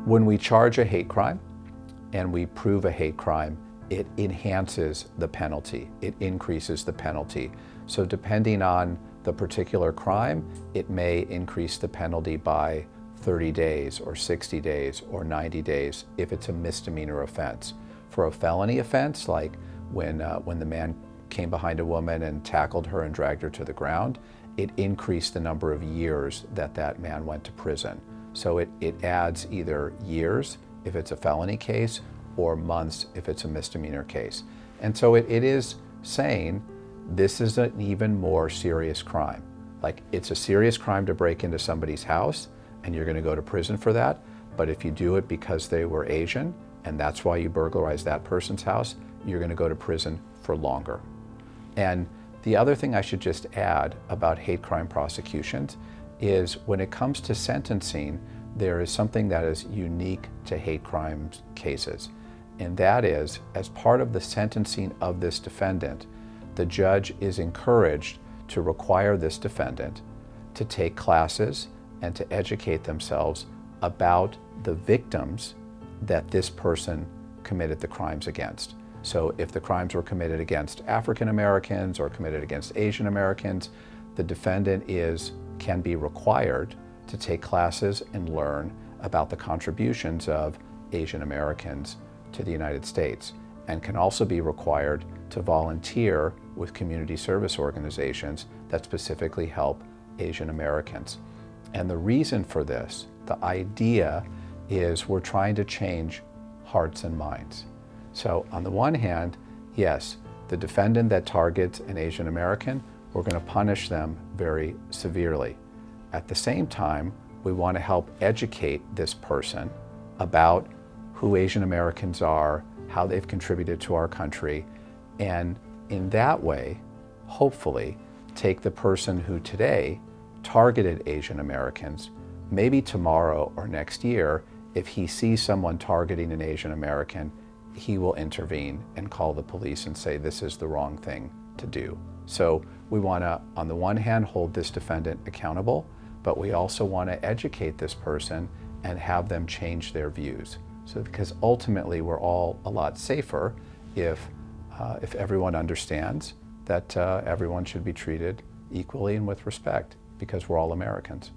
When we charge a hate crime and we prove a hate crime, it enhances the penalty. It increases the penalty. So depending on the particular crime, it may increase the penalty by 30 days or 60 days or 90 days if it's a misdemeanor offense. For a felony offense, like when the man came behind a woman and tackled her and dragged her to the ground, it increased the number of years that that man went to prison. So it adds either years if it's a felony case or months if it's a misdemeanor case. And so it is saying this is an even more serious crime. Like, it's a serious crime to break into somebody's house and you're going to go to prison for that. But if you do it because they were Asian and that's why you burglarized that person's house, you're going to go to prison for longer. And the other thing I should just add about hate crime prosecutions is when it comes to sentencing, there is something that is unique to hate crime cases. And that is, as part of the sentencing of this defendant, the judge is encouraged to require this defendant to take classes and to educate themselves about the victims that this person committed the crimes against. So if the crimes were committed against African Americans or committed against Asian Americans, the defendant can be required to take classes and learn about the contributions of Asian Americans to the United States, and can also be required to volunteer with community service organizations that specifically help Asian Americans. And the reason for this, the idea, is we're trying to change hearts and minds. So on the one hand, yes, the defendant that targets an Asian American, we're going to punish them very severely. At the same time, we want to help educate this person about who Asian Americans are, how they've contributed to our country, and in that way, hopefully, take the person who today targeted Asian Americans, maybe tomorrow or next year, if he sees someone targeting an Asian American, he will intervene and call the police and say this is the wrong thing to do. So we want to, on the one hand, hold this defendant accountable, but we also want to educate this person and have them change their views. So because ultimately we're all a lot safer if everyone understands that everyone should be treated equally and with respect, because we're all Americans.